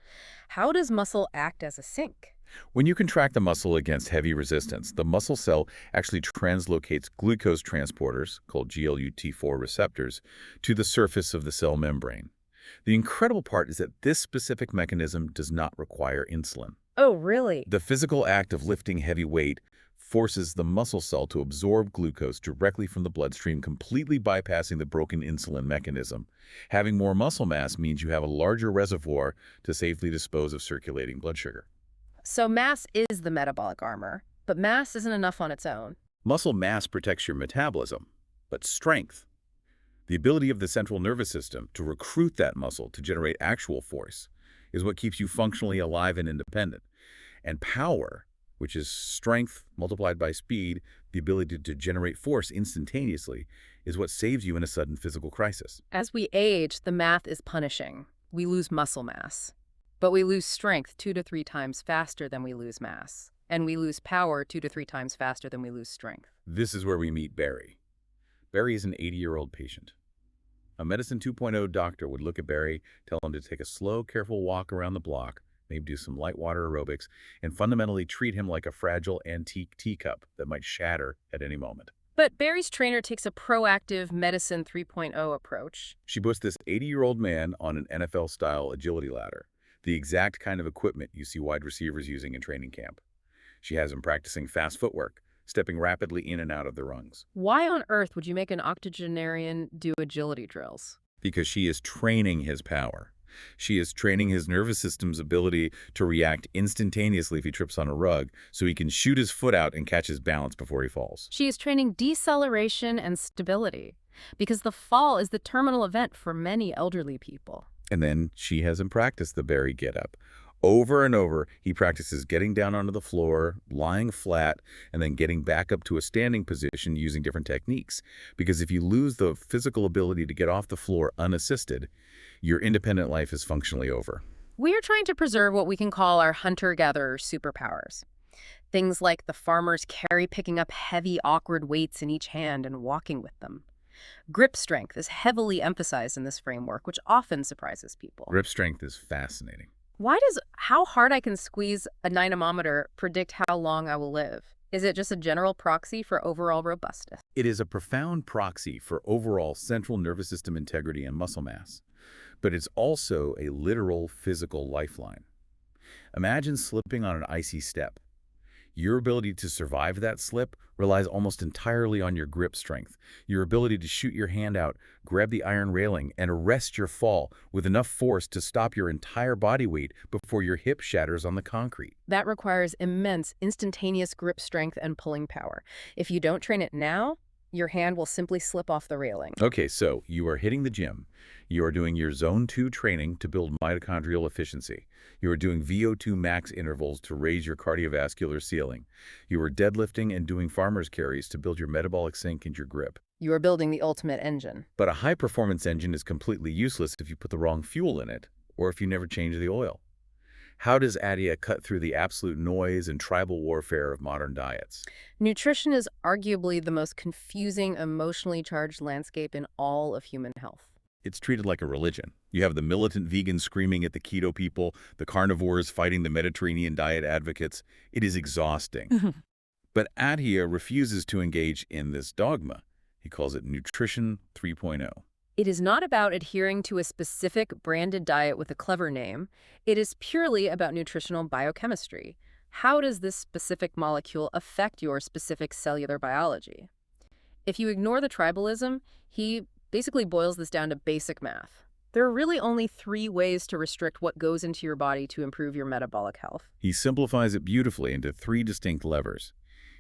How does muscle act as a sink? When you contract the muscle against heavy resistance, the muscle cell actually translocates glucose transporters, called GLUT4 receptors, to the surface of the cell membrane. The incredible part is that this specific mechanism does not require insulin. Oh, really? The physical act of lifting heavy weight forces the muscle cell to absorb glucose directly from the bloodstream, completely bypassing the broken insulin mechanism. Having more muscle mass means you have a larger reservoir to safely dispose of circulating blood sugar. So mass is the metabolic armor, but mass isn't enough on its own. Muscle mass protects your metabolism, but strength, the ability of the central nervous system to recruit that muscle to generate actual force, is what keeps you functionally alive and independent. And power, which is strength multiplied by speed, the ability to generate force instantaneously, is what saves you in a sudden physical crisis. As we age, the math is punishing. We lose muscle mass. But we lose strength 2 to 3 times faster than we lose mass. And we lose power 2 to 3 times faster than we lose strength. This is where we meet Barry. Barry is an 80-year-old patient. A Medicine 2.0 doctor would look at Barry, tell him to take a slow, careful walk around the block, maybe do some light water aerobics, and fundamentally treat him like a fragile antique teacup that might shatter at any moment. But Barry's trainer takes a proactive Medicine 3.0 approach. She puts this 80-year-old man on an NFL-style agility ladder, the exact kind of equipment you see wide receivers using in training camp. She has him practicing fast footwork, stepping rapidly in and out of the rungs. Why on earth would you make an octogenarian do agility drills? Because she is training his power. She is training his nervous system's ability to react instantaneously if he trips on a rug, so he can shoot his foot out and catch his balance before he falls. She is training deceleration and stability, because the fall is the terminal event for many elderly people. And then she has him practice the Barry get-up. Over and over, he practices getting down onto the floor, lying flat, and then getting back up to a standing position using different techniques. Because if you lose the physical ability to get off the floor unassisted, your independent life is functionally over. We are trying to preserve what we can call our hunter-gatherer superpowers. Things like the farmer's carry picking up heavy, awkward weights in each hand and walking with them. Grip strength is heavily emphasized in this framework, which often surprises people. Grip strength is fascinating. Why does how hard I can squeeze a dynamometer predict how long I will live? Is it just a general proxy for overall robustness? It is a profound proxy for overall central nervous system integrity and muscle mass. But it's also a literal physical lifeline. Imagine slipping on an icy step. Your ability to survive that slip relies almost entirely on your grip strength, your ability to shoot your hand out, grab the iron railing, and arrest your fall with enough force to stop your entire body weight before your hip shatters on the concrete. That requires immense, instantaneous grip strength and pulling power. If you don't train it now, your hand will simply slip off the railing. Okay, so you are hitting the gym. You are doing your zone 2 training to build mitochondrial efficiency. You are doing VO2 max intervals to raise your cardiovascular ceiling. You are deadlifting and doing farmer's carries to build your metabolic sink and your grip. You are building the ultimate engine. But a high-performance engine is completely useless if you put the wrong fuel in it, or if you never change the oil. How does Attia cut through the absolute noise and tribal warfare of modern diets? Nutrition is arguably the most confusing, emotionally charged landscape in all of human health. it's treated like a religion. You have the militant vegans screaming at the keto people, the carnivores fighting the Mediterranean diet advocates. It is exhausting. But Attia refuses to engage in this dogma. He calls it Nutrition 3.0. It is not about adhering to a specific branded diet with a clever name. It is purely about nutritional biochemistry. How does this specific molecule affect your specific cellular biology? If you ignore the tribalism, he basically boils this down to basic math. There are really only 3 ways to restrict what goes into your body to improve your metabolic health. He simplifies it beautifully into 3 distinct levers.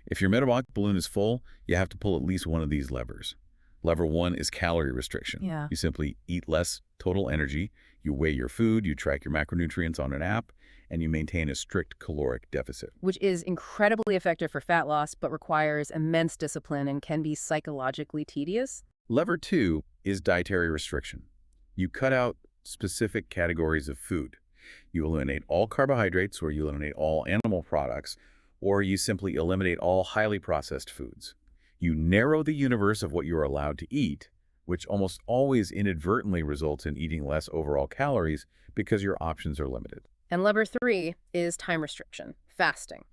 If your metabolic balloon is full, you have to pull at least one of these levers. Lever 1 is calorie restriction. Yeah. You simply eat less total energy, you weigh your food, you track your macronutrients on an app, and you maintain a strict caloric deficit. Which is incredibly effective for fat loss, but requires immense discipline and can be psychologically tedious. Lever 2 is dietary restriction. You cut out specific categories of food. You eliminate all carbohydrates, or you eliminate all animal products, or you simply eliminate all highly processed foods. You narrow the universe of what you are allowed to eat, which almost always inadvertently results in eating less overall calories because your options are limited. And lever 3 is time restriction, fasting.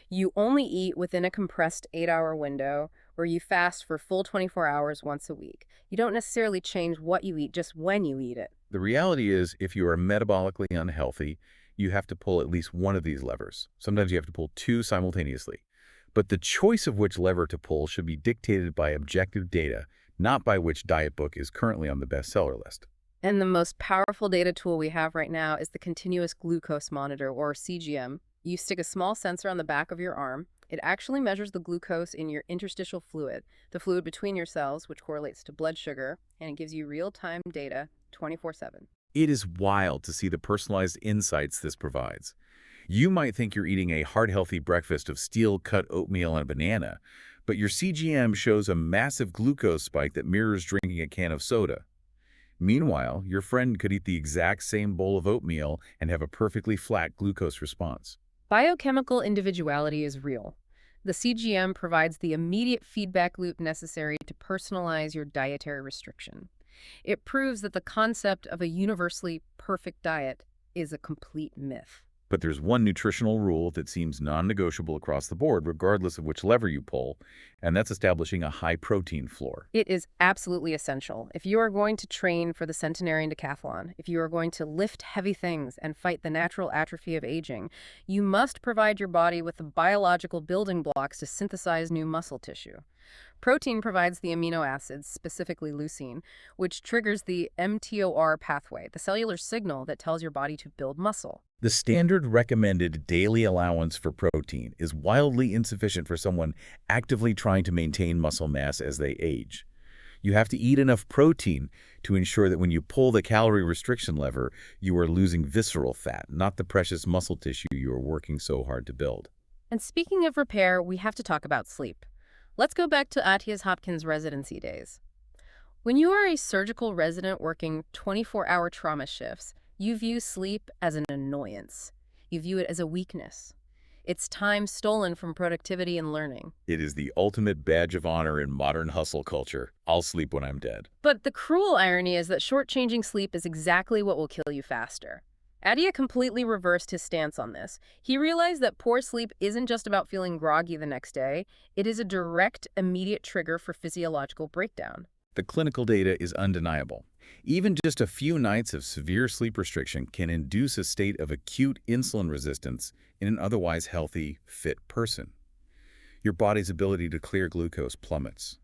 You only eat within a compressed 8-hour window, where you fast for full 24 hours once a week. You don't necessarily change what you eat, just when you eat it. The reality is, if you are metabolically unhealthy, you have to pull at least one of these levers. Sometimes you have to pull 2 simultaneously. But the choice of which lever to pull should be dictated by objective data, not by which diet book is currently on the bestseller list. And the most powerful data tool we have right now is the continuous glucose monitor, or CGM. You stick a small sensor on the back of your arm. It actually measures the glucose in your interstitial fluid, the fluid between your cells, which correlates to blood sugar, and it gives you real-time data 24/7. It is wild to see the personalized insights this provides. You might think you're eating a heart-healthy breakfast of steel-cut oatmeal and a banana, but your CGM shows a massive glucose spike that mirrors drinking a can of soda. Meanwhile, your friend could eat the exact same bowl of oatmeal and have a perfectly flat glucose response. Biochemical individuality is real. The CGM provides the immediate feedback loop necessary to personalize your dietary restriction. It proves that the concept of a universally perfect diet is a complete myth. But there's one nutritional rule that seems non-negotiable across the board, regardless of which lever you pull, and that's establishing a high-protein floor. It is absolutely essential. If you are going to train for the Centenarian Decathlon, if you are going to lift heavy things and fight the natural atrophy of aging, you must provide your body with the biological building blocks to synthesize new muscle tissue. Protein provides the amino acids, specifically leucine, which triggers the mTOR pathway, the cellular signal that tells your body to build muscle. The standard recommended daily allowance for protein is wildly insufficient for someone actively trying to maintain muscle mass as they age. You have to eat enough protein to ensure that when you pull the calorie restriction lever, you are losing visceral fat, not the precious muscle tissue you are working so hard to build. And speaking of repair, we have to talk about sleep. Let's go back to Attia's Hopkins residency days. When you are a surgical resident working 24-hour trauma shifts, you view sleep as an annoyance. You view it as a weakness. It's time stolen from productivity and learning. It is the ultimate badge of honor in modern hustle culture. I'll sleep when I'm dead. But the cruel irony is that shortchanging sleep is exactly what will kill you faster. Attia completely reversed his stance on this. He realized that poor sleep isn't just about feeling groggy the next day. It is a direct, immediate trigger for physiological breakdown. The clinical data is undeniable. Even just a few nights of severe sleep restriction can induce a state of acute insulin resistance in an otherwise healthy, fit person. Your body's ability to clear glucose plummets.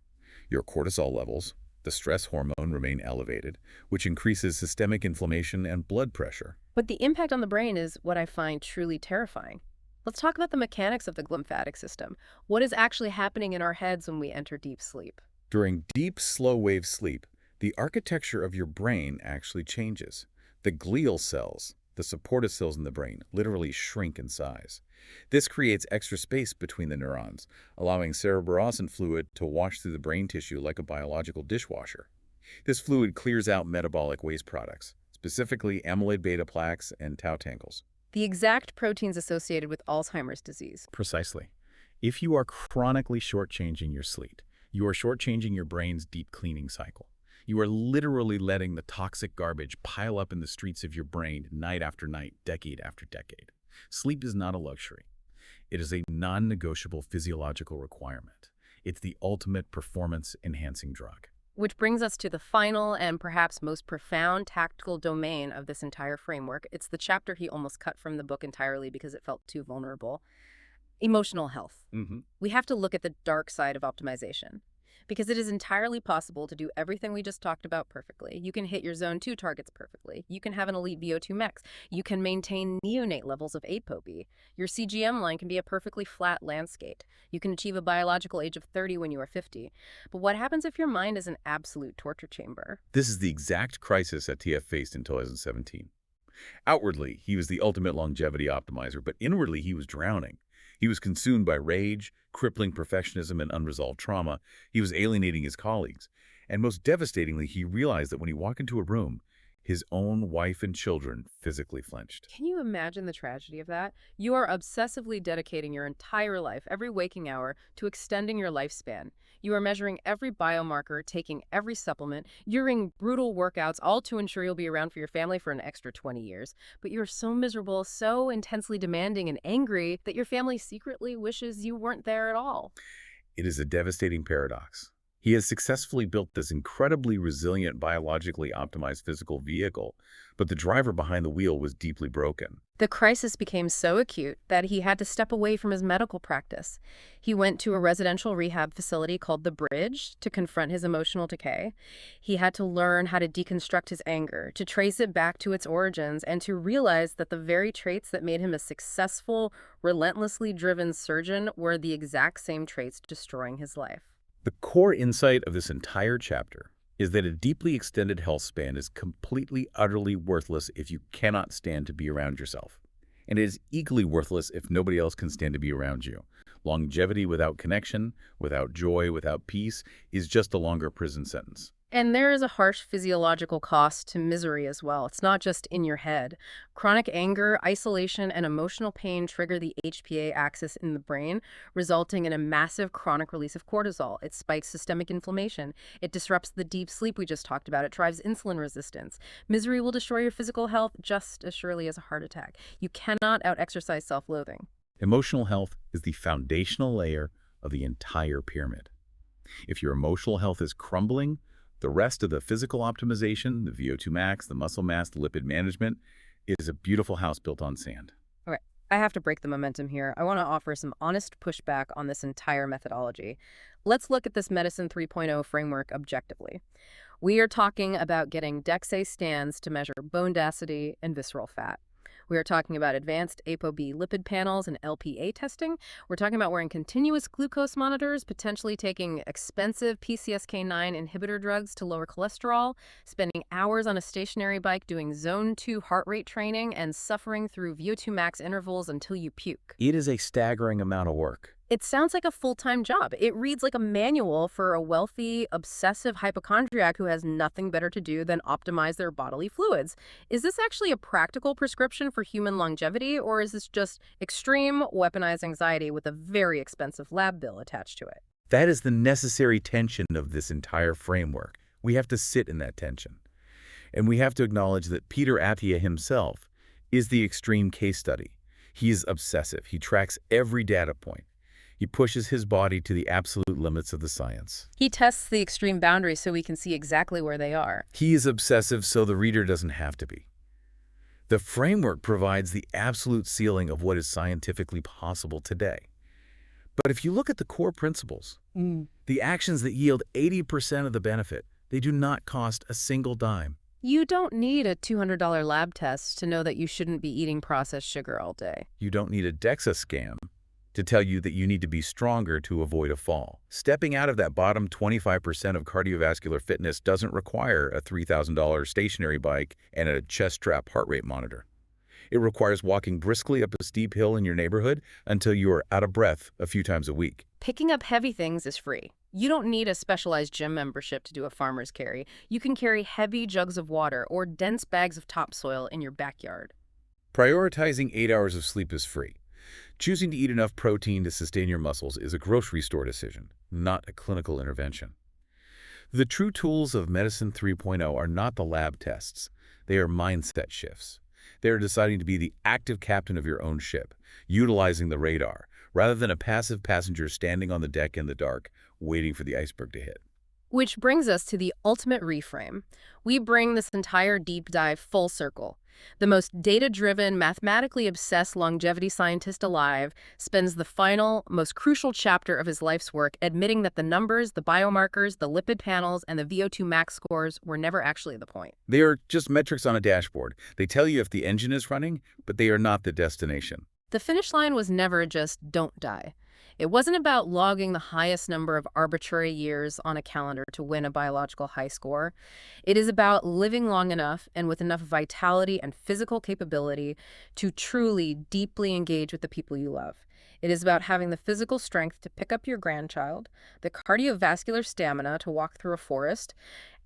Your cortisol levels, the stress hormone, remain elevated, which increases systemic inflammation and blood pressure. But the impact on the brain is what I find truly terrifying. Let's talk about the mechanics of the glymphatic system. What is actually happening in our heads when we enter deep sleep? During deep, slow-wave sleep, the architecture of your brain actually changes. The glial cells, the supportive cells in the brain, literally shrink in size. This creates extra space between the neurons, allowing cerebrossin fluid to wash through the brain tissue like a biological dishwasher. This fluid clears out metabolic waste products, specifically amyloid beta plaques and tau tangles. The exact proteins associated with Alzheimer's disease. Precisely. If you are chronically shortchanging your sleep, you are shortchanging your brain's deep cleaning cycle. You are literally letting the toxic garbage pile up in the streets of your brain night after night, decade after decade. Sleep is not a luxury. It is a non-negotiable physiological requirement. It's the ultimate performance-enhancing drug. Which brings us to the final and perhaps most profound tactical domain of this entire framework. It's the chapter he almost cut from the book entirely because it felt too vulnerable. Emotional health. We have to look at the dark side of optimization. Because it is entirely possible to do everything we just talked about perfectly. You can hit your zone 2 targets perfectly. You can have an elite VO2 max. You can maintain neonate levels of apoB. Your CGM line can be a perfectly flat landscape. You can achieve a biological age of 30 when you are 50. But what happens if your mind is an absolute torture chamber? This is the exact crisis Attia faced in 2017. Outwardly, he was the ultimate longevity optimizer, but inwardly he was drowning. He was consumed by rage, crippling perfectionism, and unresolved trauma. He was alienating his colleagues. And most devastatingly, he realized that when he walked into a room, his own wife and children physically flinched. Can you imagine the tragedy of that? You are obsessively dedicating your entire life, every waking hour, to extending your lifespan. You are measuring every biomarker, taking every supplement, you're doing brutal workouts, all to ensure you'll be around for your family for an extra 20 years. But you're so miserable, so intensely demanding and angry that your family secretly wishes you weren't there at all. It is a devastating paradox. He has successfully built this incredibly resilient, biologically optimized physical vehicle, but the driver behind the wheel was deeply broken. The crisis became so acute that he had to step away from his medical practice. He went to a residential rehab facility called The Bridge to confront his emotional decay. He had to learn how to deconstruct his anger, to trace it back to its origins, and to realize that the very traits that made him a successful, relentlessly driven surgeon were the exact same traits destroying his life. The core insight of this entire chapter is that a deeply extended health span is completely, utterly worthless if you cannot stand to be around yourself. And it is equally worthless if nobody else can stand to be around you. Longevity without connection, without joy, without peace, is just a longer prison sentence. And there is a harsh physiological cost to misery as well. It's not just in your head. Chronic anger, isolation, and emotional pain trigger the HpA axis in the brain, resulting in a massive chronic release of cortisol. It spikes systemic inflammation. It disrupts the deep sleep we just talked about. It drives insulin resistance. Misery will destroy your physical health just as surely as a heart attack. You cannot out-exercise self-loathing. Emotional health is the foundational layer of the entire pyramid. If your emotional health is crumbling, the rest of the physical optimization, the VO2 max, the muscle mass, the lipid management, is a beautiful house built on sand. Okay, I have to break the momentum here. I want to offer some honest pushback on this entire methodology. Let's look at this Medicine 3.0 framework objectively. We are talking about getting DEXA scans to measure bone density and visceral fat. We are talking about advanced apoB lipid panels and LPA testing. We're talking about wearing continuous glucose monitors, potentially taking expensive PCSK9 inhibitor drugs to lower cholesterol, spending hours on a stationary bike doing zone 2 heart rate training, and suffering through VO2 max intervals until you puke. It is a staggering amount of work. It sounds like a full-time job. It reads like a manual for a wealthy, obsessive hypochondriac who has nothing better to do than optimize their bodily fluids. Is this actually a practical prescription for human longevity, or is this just extreme, weaponized anxiety with a very expensive lab bill attached to it? That is the necessary tension of this entire framework. We have to sit in that tension. And we have to acknowledge that Peter Attia himself is the extreme case study. He is obsessive. He tracks every data point. He pushes his body to the absolute limits of the science. He tests the extreme boundaries so we can see exactly where they are. He is obsessive so the reader doesn't have to be. The framework provides the absolute ceiling of what is scientifically possible today. But if you look at the core principles, the actions that yield 80% of the benefit, they do not cost a single dime. You don't need a $200 lab test to know that you shouldn't be eating processed sugar all day. You don't need a DEXA scam to tell you that you need to be stronger to avoid a fall. Stepping out of that bottom 25% of cardiovascular fitness doesn't require a $3,000 stationary bike and a chest strap heart rate monitor. It requires walking briskly up a steep hill in your neighborhood until you are out of breath a few times a week. Picking up heavy things is free. You don't need a specialized gym membership to do a farmer's carry. You can carry heavy jugs of water or dense bags of topsoil in your backyard. Prioritizing 8 hours of sleep is free. Choosing to eat enough protein to sustain your muscles is a grocery store decision, not a clinical intervention. The true tools of Medicine 3.0 are not the lab tests. They are mindset shifts. They are deciding to be the active captain of your own ship, utilizing the radar, rather than a passive passenger standing on the deck in the dark, waiting for the iceberg to hit. Which brings us to the ultimate reframe. We bring this entire deep dive full circle. The most data-driven, mathematically obsessed longevity scientist alive spends the final, most crucial chapter of his life's work admitting that the numbers, the biomarkers, the lipid panels, and the VO2 max scores were never actually the point. They are just metrics on a dashboard. They tell you if the engine is running, but they are not the destination. The finish line was never just "don't die." It wasn't about logging the highest number of arbitrary years on a calendar to win a biological high score. It is about living long enough and with enough vitality and physical capability to truly, deeply engage with the people you love. It is about having the physical strength to pick up your grandchild, the cardiovascular stamina to walk through a forest,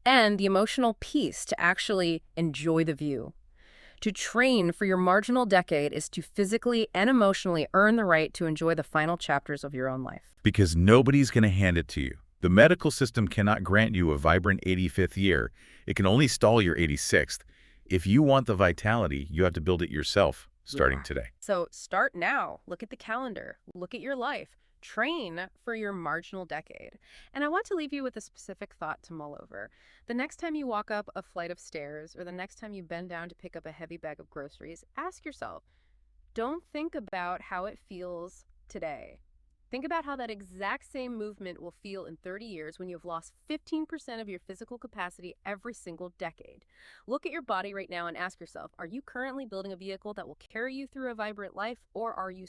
and the emotional peace to actually enjoy the view. To train for your marginal decade is to physically and emotionally earn the right to enjoy the final chapters of your own life. Because nobody's going to hand it to you. The medical system cannot grant you a vibrant 85th year. It can only stall your 86th. If you want the vitality, you have to build it yourself, starting today. So start now. Look at the calendar. Look at your life. Train for your marginal decade. And I want to leave you with a specific thought to mull over. The next time you walk up a flight of stairs or the next time you bend down to pick up a heavy bag of groceries, ask yourself, don't think about how it feels today. Think about how that exact same movement will feel in 30 years when you've lost 15% of your physical capacity every single decade. Look at your body right now and ask yourself, are you currently building a vehicle that will carry you through a vibrant life, or are you